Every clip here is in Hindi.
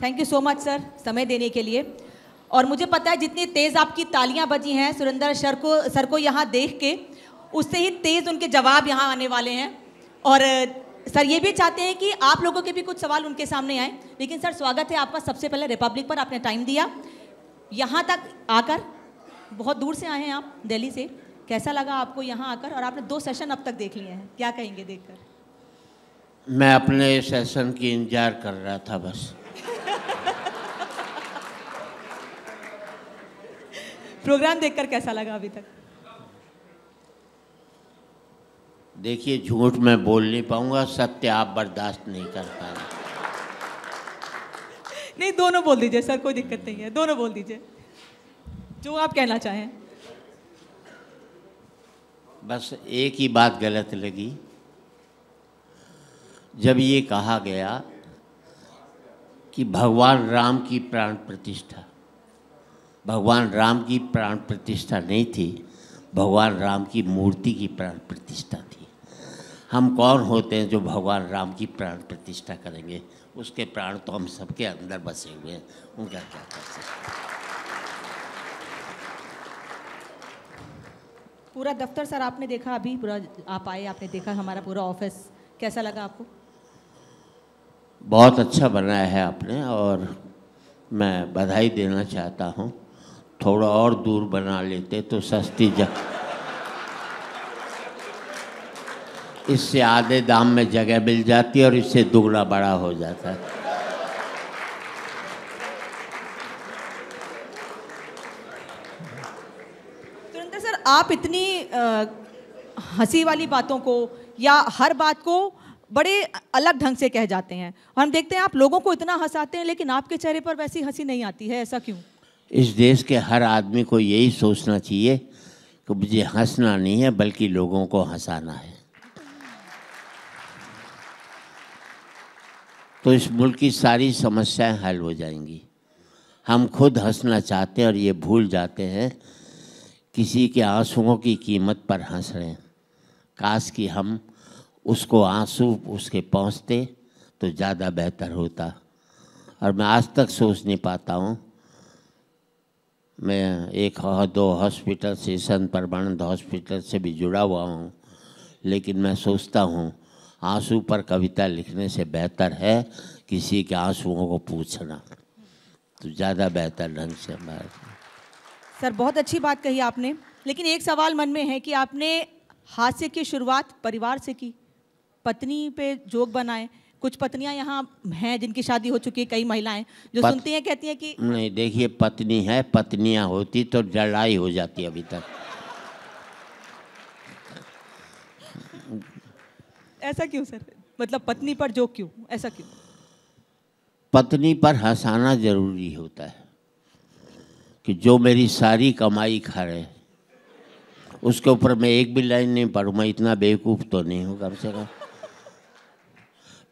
Thank you so much sir समय देने के लिए। और मुझे पता है जितनी तेज़ आपकी तालियां बजी हैं सुरेंद्र सर को यहाँ देख के, उससे ही तेज़ उनके जवाब यहाँ आने वाले हैं। और सर ये भी चाहते हैं कि आप लोगों के भी कुछ सवाल उनके सामने आए। लेकिन सर स्वागत है आपका सबसे पहले रिपब्लिक पर, आपने टाइम दिया यहाँ तक आकर, बहुत दूर से आए हैं आप दिल्ली से। कैसा लगा आपको यहाँ आकर? और आपने 2 सेशन अब तक देख लिए हैं, क्या कहेंगे देखकर? मैं अपने सेशन की इंतजार कर रहा था बस। प्रोग्राम देखकर कैसा लगा अभी तक? देखिए, झूठ मैं बोल नहीं पाऊंगा, सत्य आप बर्दाश्त नहीं कर पाएंगे। नहीं, दोनों बोल दीजिए सर, कोई दिक्कत नहीं है, दोनों बोल दीजिए जो आप कहना चाहें। बस एक ही बात गलत लगी, जब ये कहा गया कि भगवान राम की प्राण प्रतिष्ठा। भगवान राम की प्राण प्रतिष्ठा नहीं थी, भगवान राम की मूर्ति की प्राण प्रतिष्ठा थी। हम कौन होते हैं जो भगवान राम की प्राण प्रतिष्ठा करेंगे? उसके प्राण तो हम सबके अंदर बसे हुए हैं, उनका क्या कर सकते हैं। पूरा दफ्तर सर आपने देखा, अभी पूरा आप आए, आपने देखा हमारा पूरा ऑफिस, कैसा लगा आपको? बहुत अच्छा बनाया है आपने, और मैं बधाई देना चाहता हूँ। थोड़ा और दूर बना लेते तो सस्ती इससे आधे दाम में जगह मिल जाती है और इससे दुगना बड़ा हो जाता है। सुरेंद्र सर, आप इतनी हंसी वाली बातों को या हर बात को बड़े अलग ढंग से कह जाते हैं, और हम देखते हैं आप लोगों को इतना हंसाते हैं, लेकिन आपके चेहरे पर वैसी हंसी नहीं आती है, ऐसा क्यों? इस देश के हर आदमी को यही सोचना चाहिए कि मुझे हंसना नहीं है बल्कि लोगों को हंसाना है। तो इस मुल्क की सारी समस्याएं हल हो जाएंगी। हम खुद हंसना चाहते हैं और ये भूल जाते हैं किसी के आंसुओं की कीमत पर हंस रहे हैं। काश कि हम उसको आंसू उसके पहुंचते तो ज़्यादा बेहतर होता। और मैं आज तक सोच नहीं पाता हूँ। मैं 1-2 हॉस्पिटल से, संत परमानंद हॉस्पिटल से भी जुड़ा हुआ हूँ, लेकिन मैं सोचता हूँ आंसू पर कविता लिखने से बेहतर है किसी के आंसुओं को पूछना, तो ज़्यादा बेहतर ढंग से हमारे। सर बहुत अच्छी बात कही आपने, लेकिन एक सवाल मन में है कि आपने हास्य की शुरुआत परिवार से की, पत्नी पे जोक बनाए। कुछ पत्नियां यहाँ हैं जिनकी शादी हो चुकी है, कई महिलाएं जो सुनती हैं कहती हैं कि नहीं, देखिए पत्नी है, पत्नियां होती तो लड़ाई हो जाती अभी तक। ऐसा क्यों सर? मतलब पत्नी पर जोक क्यों, ऐसा क्यों? पत्नी पर हंसाना जरूरी होता है कि जो मेरी सारी कमाई खा रहे, उसके ऊपर मैं एक भी लाइन नहीं पढ़ूँ। मैं इतना बेवकूफ़ तो नहीं हूँ कम से कम।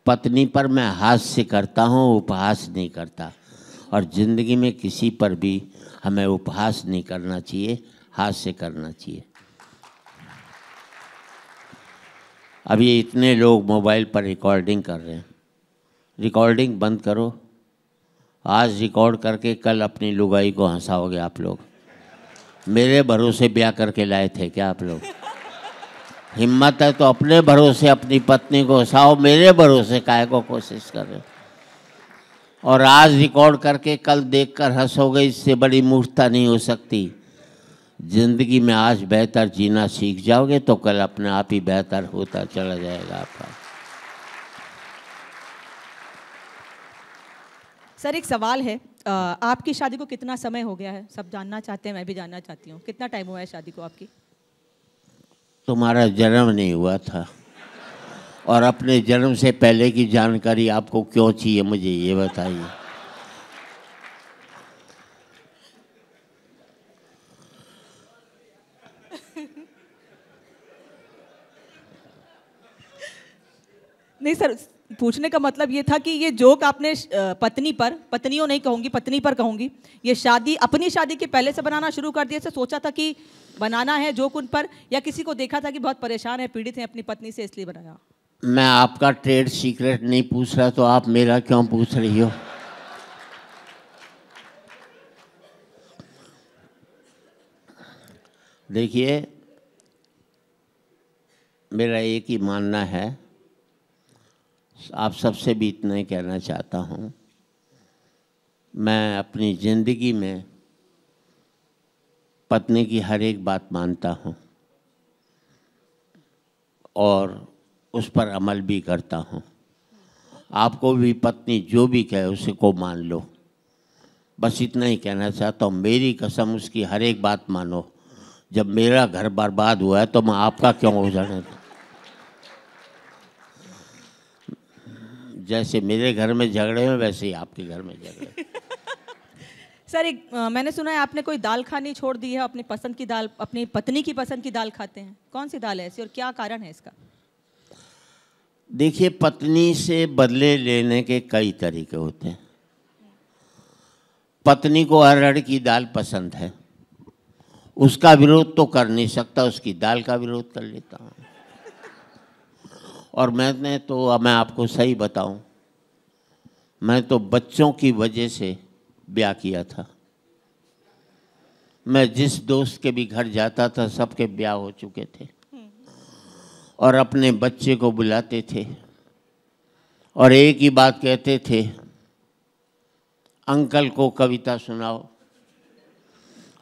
पत्नी पर मैं हास्य करता हूँ, उपहास नहीं करता। और ज़िंदगी में किसी पर भी हमें उपहास नहीं करना चाहिए, हास्य करना चाहिए। अब ये इतने लोग मोबाइल पर रिकॉर्डिंग कर रहे हैं, रिकॉर्डिंग बंद करो। आज रिकॉर्ड करके कल अपनी लुगाई को हंसाओगे आप लोग। मेरे भरोसे ब्याह करके लाए थे क्या आप लोग? हिम्मत है तो अपने भरोसे अपनी पत्नी को हंसाओ, मेरे भरोसे काहे को कोशिश कर रहे हो? और आज रिकॉर्ड करके कल देखकर हंसोगे, इससे बड़ी मूर्खता नहीं हो सकती। जिंदगी में आज बेहतर जीना सीख जाओगे तो कल अपने आप ही बेहतर होता चला जाएगा आपका। सर एक सवाल है, आपकी शादी को कितना समय हो गया है? सब जानना चाहते हैं, मैं भी जानना चाहती हूँ, कितना टाइम हुआ है शादी को आपकी? तुम्हारा जन्म नहीं हुआ था, और अपने जन्म से पहले की जानकारी आपको क्यों चाहिए मुझे ये बताइए। नहीं सर, पूछने का मतलब ये था कि ये जोक आपने पत्नी पर, पत्नियों नहीं कहूँगी, पत्नी पर कहूँगी, ये शादी अपनी शादी के पहले से बनाना शुरू कर दिया? से सोचा था कि बनाना है जोक उन पर, या किसी को देखा था कि बहुत परेशान है, पीड़ित है अपनी पत्नी से, इसलिए बनाया? मैं आपका ट्रेड सीक्रेट नहीं पूछ रहा तो आप मेरा क्यों पूछ रही हो? देखिए, मेरा एक ही मानना है, आप सबसे भी इतना ही कहना चाहता हूँ, मैं अपनी ज़िंदगी में पत्नी की हर एक बात मानता हूँ और उस पर अमल भी करता हूँ। आपको भी पत्नी जो भी कहे उसे को मान लो, बस इतना ही कहना चाहता हूँ। मेरी कसम, उसकी हर एक बात मानो। जब मेरा घर बर्बाद हुआ है तो मैं आपका क्यों हो जाने दूं? जैसे मेरे घर में झगड़े हैं वैसे ही आपके घर में झगड़े। सर, मैंने सुना है आपने कोई दाल खानी छोड़ दी है, अपनी पसंद की दाल, अपनी पत्नी की पसंद की दाल खाते हैं। कौन सी दाल है ऐसी और क्या कारण है इसका? देखिए, पत्नी से बदले लेने के कई तरीके होते हैं। पत्नी को अरहर की दाल पसंद है, उसका विरोध तो कर नहीं सकता, उसकी दाल का विरोध कर लेता हूँ। और मैं आपको सही बताऊं, मैं तो बच्चों की वजह से ब्याह किया था। मैं जिस दोस्त के भी घर जाता था सबके ब्याह हो चुके थे और अपने बच्चे को बुलाते थे और एक ही बात कहते थे, अंकल को कविता सुनाओ।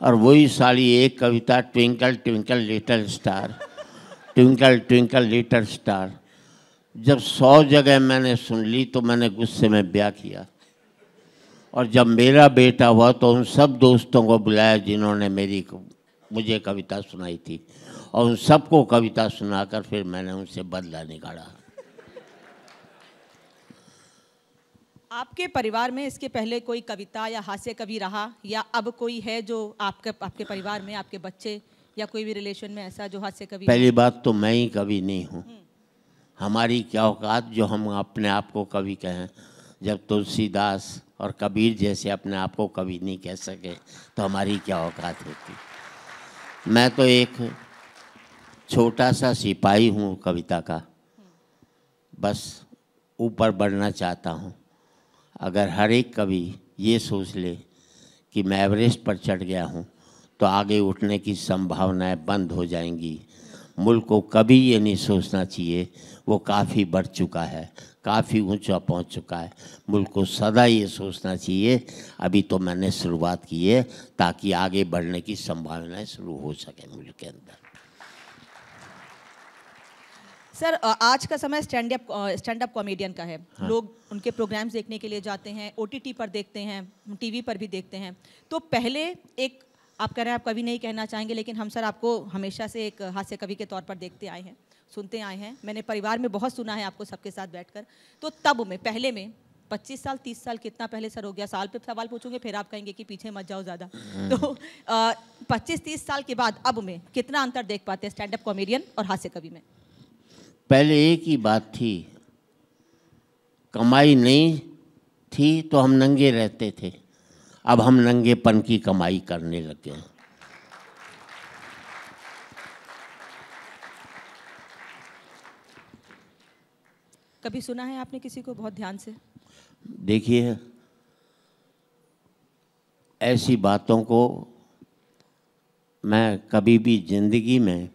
और वही सारी एक कविता, twinkle twinkle little star, twinkle twinkle little star. जब 100 जगह मैंने सुन ली तो मैंने गुस्से में ब्याह किया। और जब मेरा बेटा हुआ तो उन सब दोस्तों को बुलाया जिन्होंने मुझे कविता सुनाई थी, और उन सबको कविता सुनाकर फिर मैंने उनसे बदला निकाला। आपके परिवार में इसके पहले कोई कविता या हास्य कवि रहा, या अब कोई है जो आपके परिवार में, आपके बच्चे या कोई भी रिलेशन में ऐसा जो हास्य कवि? पहली बात तो मैं ही कवि नहीं हूँ। हमारी क्या औकात जो हम अपने आप को कवि कहें। जब तुलसीदास और कबीर जैसे अपने आप को कवि नहीं कह सके तो हमारी क्या औकात होती। मैं तो एक छोटा सा सिपाही हूँ कविता का, बस ऊपर बढ़ना चाहता हूँ। अगर हर एक कवि ये सोच ले कि मैं एवरेस्ट पर चढ़ गया हूँ तो आगे उठने की संभावनाएं बंद हो जाएंगी। मुल्क को कभी ये नहीं सोचना चाहिए वो काफ़ी बढ़ चुका है, काफ़ी ऊंचा पहुंच चुका है। मुल्क को सदा ये सोचना चाहिए अभी तो मैंने शुरुआत की है, ताकि आगे बढ़ने की संभावनाएं शुरू हो सके मुल्क के अंदर। सर, आज का समय स्टैंड अप कॉमेडियन का है। हाँ। लोग उनके प्रोग्राम्स देखने के लिए जाते हैं, OTT पर देखते हैं, टीवी पर भी देखते हैं। तो पहले एक, आप कह रहे हैं आप कभी नहीं कहना चाहेंगे, लेकिन हम सर आपको हमेशा से एक हास्य कवि के तौर पर देखते आए हैं, सुनते आए हैं। मैंने परिवार में बहुत सुना है आपको सबके साथ बैठकर। तो तब में, पहले में 25 साल 30 साल कितना पहले सर हो गया? साल पे सवाल पूछूंगे फिर आप कहेंगे कि पीछे मत जाओ ज़्यादा। तो 25-30 साल के बाद अब में कितना अंतर देख पाते हैं स्टैंड अप कॉमेडियन और हास्य कवि में? पहले एक ही बात थी, कमाई नहीं थी तो हम नंगे रहते थे, अब हम नंगेपन की कमाई करने लग गए। कभी सुना है आपने किसी को बहुत ध्यान से? देखिए, ऐसी बातों को मैं कभी भी जिंदगी में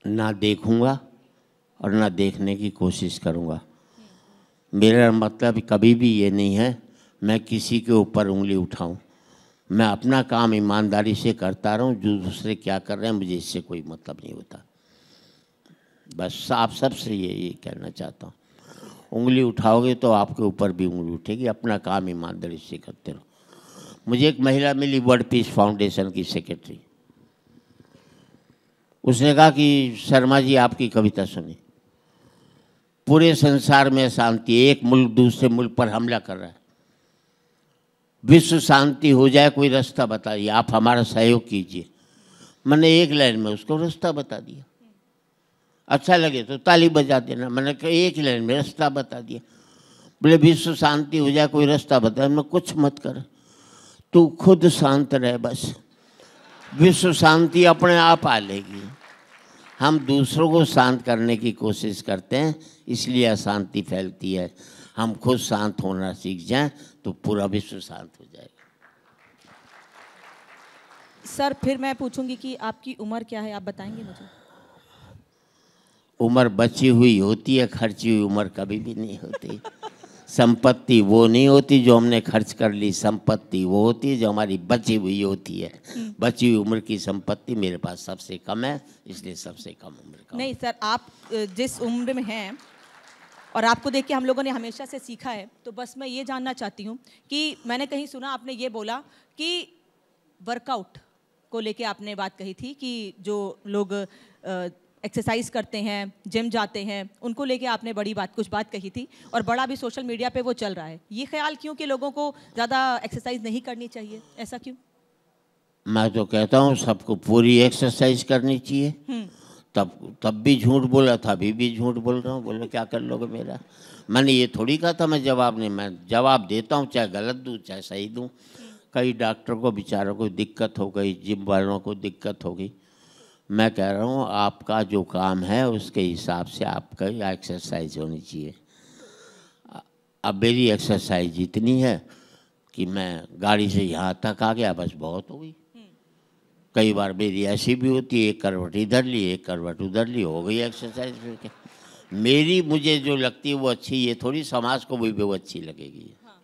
ना देखूंगा और ना देखने की कोशिश करूंगा। मेरा मतलब कभी भी ये नहीं है मैं किसी के ऊपर उंगली उठाऊं। मैं अपना काम ईमानदारी से करता रहूं, जो दूसरे क्या कर रहे हैं मुझे इससे कोई मतलब नहीं होता। बस आप सबसे ये कहना चाहता हूँ, उंगली उठाओगे तो आपके ऊपर भी उंगली उठेगी। अपना काम ईमानदारी से करते रहो। मुझे एक महिला मिली वर्ल्ड पीस फाउंडेशन की सेक्रेटरी। उसने कहा कि शर्मा जी आपकी कविता सुनी, पूरे संसार में शांति, एक मुल्क दूसरे मुल्क पर हमला कर रहा है, विश्व शांति हो जाए, कोई रास्ता बताइए, आप हमारा सहयोग कीजिए। मैंने एक लाइन में उसको रास्ता बता दिया। अच्छा लगे तो ताली बजा देना। मैंने कहा एक लाइन में रास्ता बता दिया। बोले विश्व शांति हो जाए, कोई रास्ता बता। मैं कुछ मत कर, तू खुद शांत रहे, बस विश्व शांति अपने आप आ लेगी। हम दूसरों को शांत करने की कोशिश करते हैं, इसलिए अशांति फैलती है। हम खुद शांत होना सीख जाएं तो पूरा विश्व शांत हो जाएगा। सर फिर मैं पूछूंगी कि आपकी उम्र क्या है, आप बताएंगे मुझे? उम्र बची हुई होती है, खर्ची हुई उम्र कभी भी नहीं होती। संपत्ति वो नहीं होती जो हमने खर्च कर ली, संपत्ति वो होती है जो हमारी बची हुई होती है। बची हुई उम्र की संपत्ति मेरे पास सबसे कम है, इसलिए सबसे कम उम्र का। नहीं सर, आप जिस उम्र में हैं और आपको देख के हम लोगों ने हमेशा से सीखा है, तो बस मैं ये जानना चाहती हूँ कि मैंने कहीं सुना आपने ये बोला कि वर्कआउट को लेके आपने बात कही थी कि जो लोग एक्सरसाइज करते हैं, जिम जाते हैं, उनको लेके आपने कुछ बात कही थी और बड़ा भी सोशल मीडिया पे वो चल रहा है। ये ख्याल क्यों कि लोगों को ज़्यादा एक्सरसाइज नहीं करनी चाहिए, ऐसा क्यों? मैं तो कहता हूँ सबको पूरी एक्सरसाइज करनी चाहिए। तब भी झूठ बोला था, अभी भी झूठ बोल रहा हूँ। बोलो क्या कर लोगे मेरा? मैंने ये थोड़ी कहा था मैं जवाब नहीं, मैं जवाब देता हूँ, चाहे गलत दूँ चाहे सही दूँ। कई डॉक्टर को बेचारों को दिक्कत हो गई, जिम वालों को दिक्कत होगी। मैं कह रहा हूँ आपका जो काम है उसके हिसाब से आपका एक्सरसाइज होनी चाहिए। अब मेरी एक्सरसाइज इतनी है कि मैं गाड़ी से यहाँ तक आ गया, बस बहुत हो गई। कई बार मेरी ऐसी भी होती है, एक करवट इधर ली एक करवट उधर ली, हो गई एक्सरसाइज। फिर क्या मेरी मुझे जो लगती है वो अच्छी, ये थोड़ी समाज को भी वो अच्छी लगेगी। हाँ।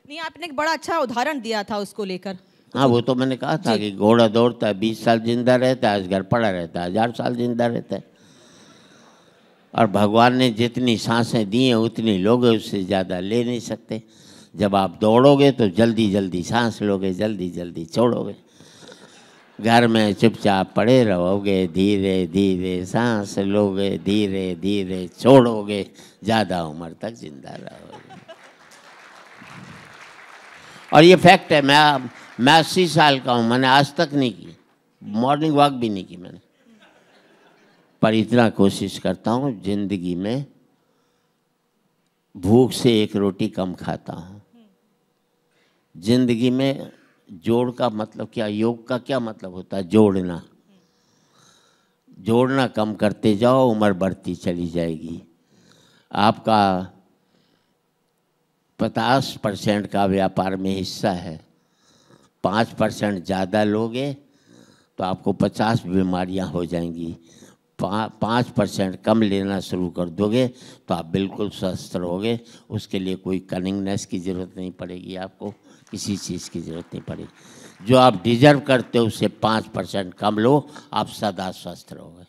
नहीं, आपने एक बड़ा अच्छा उदाहरण दिया था उसको लेकर। हाँ, वो तो मैंने कहा था कि घोड़ा दौड़ता है 20 साल जिंदा रहता है, आज घर पड़ा रहता है 1000 साल जिंदा रहता है। और भगवान ने जितनी सांसें दी हैं उतनी लोगे, उससे ज़्यादा ले नहीं सकते। जब आप दौड़ोगे तो जल्दी जल्दी सांस लोगे, जल्दी जल्दी छोड़ोगे। घर में चुपचाप पड़े रहोगे, धीरे धीरे सांस लोगे, धीरे धीरे छोड़ोगे, ज़्यादा उम्र तक जिंदा रहोगे। और ये फैक्ट है। मैं 80 साल का हूँ, मैंने आज तक नहीं की, मॉर्निंग वॉक भी नहीं की मैंने। पर इतना कोशिश करता हूँ जिंदगी में, भूख से एक रोटी कम खाता हूँ। जिंदगी में जोड़ का मतलब क्या, योग का क्या मतलब होता है? जोड़ना। जोड़ना कम करते जाओ, उम्र बढ़ती चली जाएगी। आपका 50% का व्यापार में हिस्सा है, 5% ज़्यादा लोगे तो आपको 50 बीमारियां हो जाएंगी। 5% कम लेना शुरू कर दोगे तो आप बिल्कुल स्वस्थ रहोगे। उसके लिए कोई कनिंगनेस की ज़रूरत नहीं पड़ेगी, आपको किसी चीज़ की ज़रूरत नहीं पड़ेगी। जो आप डिजर्व करते हो उससे 5% कम लो, आप सदा स्वस्थ रहोगे।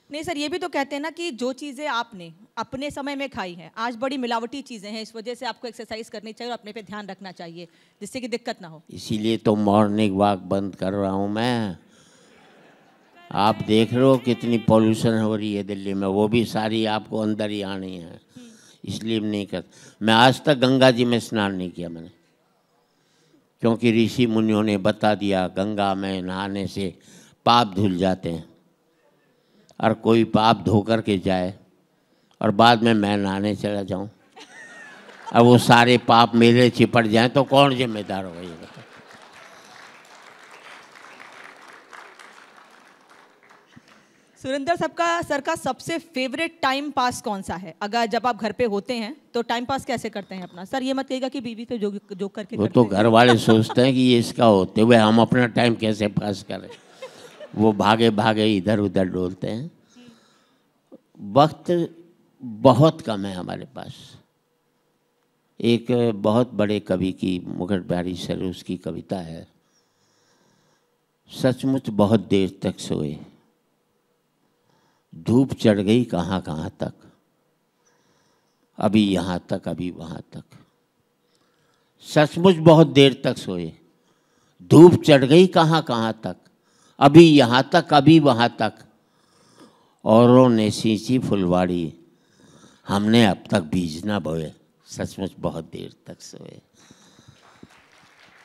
नहीं सर, ये भी तो कहते हैं ना कि जो चीज़ें आपने अपने समय में खाई हैं, आज बड़ी मिलावटी चीज़ें हैं, इस वजह से आपको एक्सरसाइज करनी चाहिए और अपने पे ध्यान रखना चाहिए जिससे कि दिक्कत ना हो। इसीलिए तो मॉर्निंग वॉक बंद कर रहा हूँ मैं। आप देख रहे हो कितनी पॉल्यूशन हो रही है दिल्ली में, वो भी सारी आपको अंदर ही आनी है, इसलिए नहीं कर। मैं आज तक गंगा जी में स्नान नहीं किया मैंने, क्योंकि ऋषि मुनियों ने बता दिया गंगा में नहाने से पाप धुल जाते हैं। और कोई पाप धो कर के जाए और बाद में मैं नहाने चला जाऊं, अब वो सारे पाप मेरे चिपट जाएं तो कौन जिम्मेदार होगा ये बताओ? सुरेंद्र सर का सबसे फेवरेट टाइम पास कौन सा है? अगर जब आप घर पे होते हैं तो टाइम पास कैसे करते हैं अपना? सर ये मत कहिएगा कि बीवी पे जो करके वो तो घर वाले सोचते हैं कि ये इसका होते हुए हम अपना टाइम कैसे पास करें। वो भागे भागे इधर उधर डोलते हैं। वक्त बहुत कम है हमारे पास। एक बहुत बड़े कवि की, मुकुट बिहारी सरोज की कविता है, सचमुच बहुत देर तक सोए, धूप चढ़ गई कहाँ कहाँ तक, अभी यहाँ तक अभी वहाँ तक। सचमुच बहुत देर तक सोए, धूप चढ़ गई कहाँ कहाँ तक, अभी यहाँ तक अभी वहाँ तक। औरों ने सींची फुलवाड़ी, हमने अब तक बीज ना बोए, सचमुच बहुत देर तक सोए।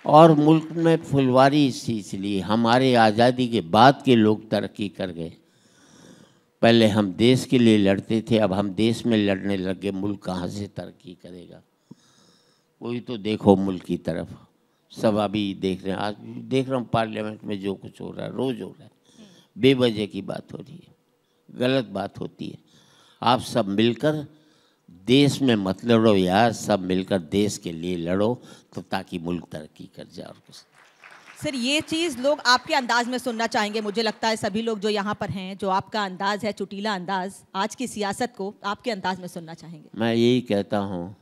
और मुल्क में फुलवारी इसलिए, हमारे आज़ादी के बाद के लोग तरक्की कर गए। पहले हम देश के लिए लड़ते थे, अब हम देश में लड़ने लग गए, मुल्क कहाँ से तरक्की करेगा? कोई तो देखो मुल्क की तरफ, सब अभी देख रहे हैं। आज देख रहा हूँ पार्लियामेंट में जो कुछ हो रहा है, रोज़ हो रहा है, बेवजह की बात हो रही है, गलत बात होती है। आप सब मिलकर देश में मत लड़ो यार, सब मिलकर देश के लिए लड़ो तो ताकि मुल्क तरक्की कर जाए। और कुछ सर ये चीज़ लोग आपके अंदाज में सुनना चाहेंगे, मुझे लगता है सभी लोग जो यहाँ पर हैं, जो आपका अंदाज है चुटीला अंदाज, आज की सियासत को आपके अंदाज में सुनना चाहेंगे। मैं यही कहता हूँ,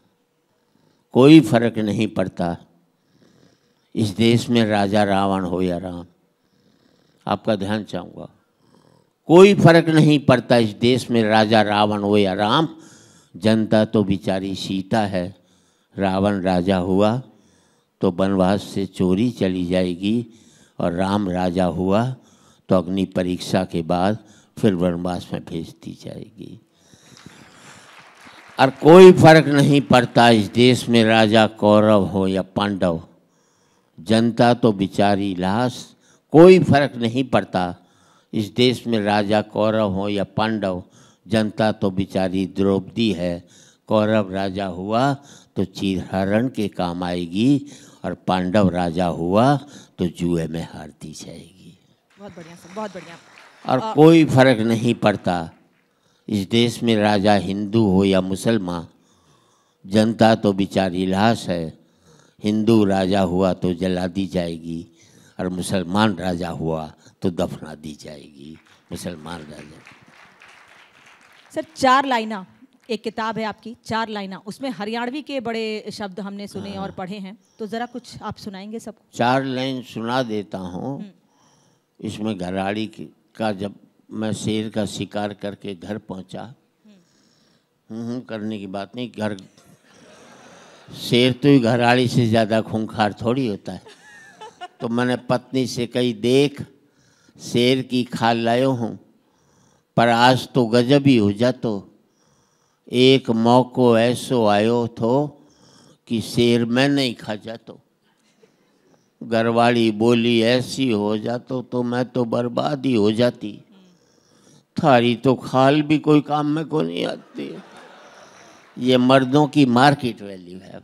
कोई फर्क नहीं पड़ता इस देश में राजा रावण हो या राम। आपका ध्यान चाहूँगा, कोई फर्क नहीं पड़ता इस देश में राजा रावण हो या राम। जनता तो बेचारी सीता है। रावण राजा हुआ तो वनवास से चोरी चली जाएगी, और राम राजा हुआ तो अग्नि परीक्षा के बाद फिर वनवास में भेज दी जाएगी। और कोई फर्क नहीं पड़ता इस देश में राजा कौरव हो या पांडव। जनता तो बेचारी लाश। कोई फर्क नहीं पड़ता इस देश में राजा कौरव हो या पांडव। जनता तो बेचारी द्रौपदी है। कौरव राजा हुआ तो चीरहरण के काम आएगी, और पांडव राजा हुआ तो जुए में हारती जाएगी। बहुत बढ़िया सर, बहुत बढ़िया। और कोई फर्क नहीं पड़ता इस देश में राजा हिंदू हो या मुसलमान। जनता तो बेचारी लाश है। हिंदू राजा हुआ तो जला दी जाएगी, और मुसलमान राजा हुआ तो दफना दी जाएगी। मुसलमान राजा। सर 4 लाइना एक किताब है आपकी, 4 लाइना, उसमें हरियाणवी के बड़े शब्द हमने सुने और पढ़े हैं, तो ज़रा कुछ आप सुनाएंगे सबको? 4 लाइन सुना देता हूँ। इसमें घराड़ी का, जब मैं शेर का शिकार करके घर पहुँचा, करने की बात नहीं, घर शेर तो ही घराड़ी से ज़्यादा खूंखार थोड़ी होता है। तो मैंने पत्नी से कही, देख शेर की खाल लायो हूँ, पर आज तो गजब ही हो जातो। एक मौको ऐसो आयो थो कि शेर मैं नहीं खा जातो। घरवाली बोली, ऐसी हो जातो तो मैं तो बर्बाद ही हो जाती। थारी तो खाल भी कोई काम में को नहीं आती। ये मर्दों की मार्केट वैल्यू है।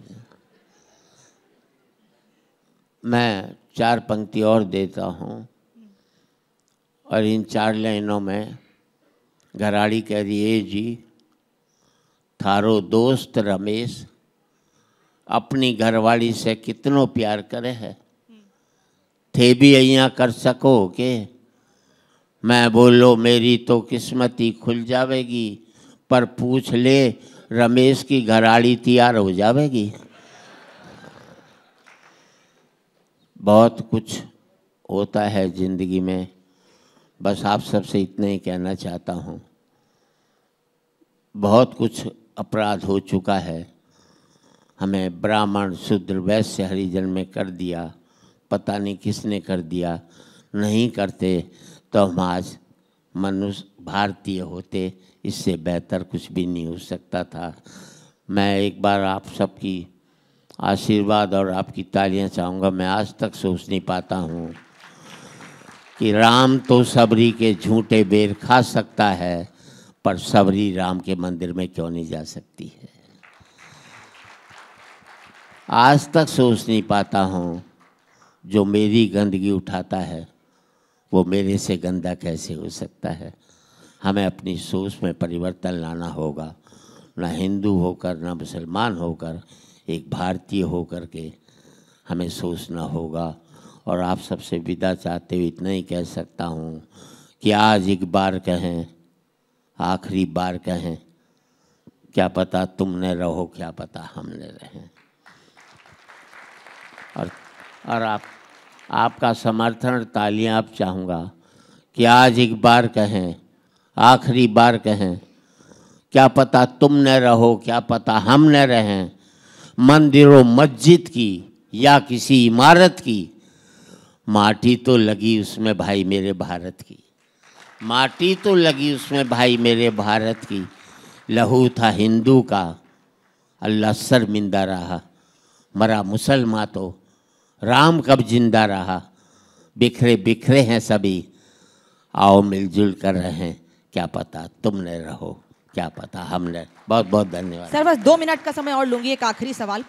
मैं 4 पंक्ति और देता हूँ, और इन 4 लाइनों में घराड़ी कह रही है, जी थारो दोस्त रमेश अपनी घरवाली से कितनो प्यार करे है, थे भी अइया कर सको के। मैं बोलो मेरी तो किस्मत ही खुल जावेगी, पर पूछ ले रमेश की घराड़ी तैयार हो जावेगी। बहुत कुछ होता है जिंदगी में, बस आप सबसे इतना ही कहना चाहता हूँ। बहुत कुछ अपराध हो चुका है, हमें ब्राह्मण शूद्र वैश्य हरिजन में कर दिया, पता नहीं किसने कर दिया। नहीं करते तो हम आज मनुष्य भारतीय होते, इससे बेहतर कुछ भी नहीं हो सकता था। मैं एक बार आप सबकी आशीर्वाद और आपकी तालियां चाहूँगा। मैं आज तक सोच नहीं पाता हूँ कि राम तो सबरी के झूठे बेर खा सकता है, पर सबरी राम के मंदिर में क्यों नहीं जा सकती है। आज तक सोच नहीं पाता हूँ, जो मेरी गंदगी उठाता है वो मेरे से गंदा कैसे हो सकता है। हमें अपनी सोच में परिवर्तन लाना होगा। ना हिंदू होकर, ना मुसलमान होकर, एक भारतीय होकर के हमें सोचना होगा। और आप सबसे विदा चाहते हुए इतना ही कह सकता हूँ कि आज एक बार कहें, आखिरी बार कहें, क्या पता तुम न रहो, क्या पता हम न रहें। और आपका समर्थन और तालियां आप चाहूँगा कि आज एक बार कहें, आखिरी बार कहें, क्या पता तुम न रहो, क्या पता हम न रहें। मंदिरों मस्जिद की या किसी इमारत की, माटी तो लगी उसमें भाई मेरे भारत की। माटी तो लगी उसमें भाई मेरे भारत की। लहू था हिंदू का, अल्लाह शर्मिंदा रहा। मरा मुसलमान तो राम कब जिंदा रहा। बिखरे बिखरे हैं सभी, आओ मिलजुल कर रहें, क्या पता तुम न रहो, क्या पता हम न। बहुत बहुत धन्यवाद सर। बस 2 मिनट का समय और लूंगी। एक आखिरी सवाल,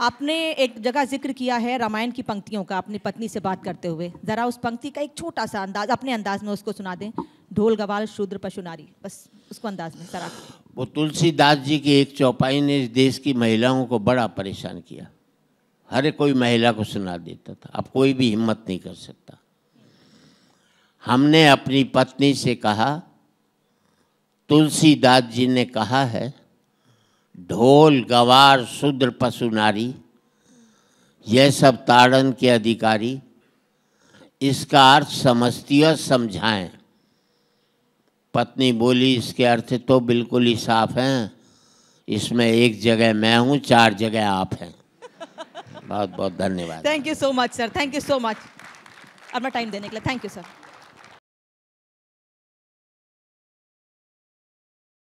आपने एक जगह जिक्र किया है रामायण की पंक्तियों का अपनी पत्नी से बात करते हुए, जरा उस पंक्ति का एक छोटा सा अंदाज अपने अंदाज में उसको सुना दें। ढोल गवाल शूद्र पशु नारी, बस उसको अंदाज में सर। वो तुलसीदास जी की एक चौपाई ने इस देश की महिलाओं को बड़ा परेशान किया। हर कोई महिला को सुना देता था। अब कोई भी हिम्मत नहीं कर सकता। हमने अपनी पत्नी से कहा, तुलसीदास जी ने कहा है, ढोल गवार शूद्र पशु नारी, यह सब ताड़न के अधिकारी। इसका अर्थ समझती और समझाएं। पत्नी बोली, इसके अर्थ तो बिल्कुल ही साफ हैं, इसमें एक जगह मैं हूँ, 4 जगह आप हैं। बहुत बहुत धन्यवाद। Thank you so much sir, thank you so much अपना टाइम देने के लिए। Thank you sir.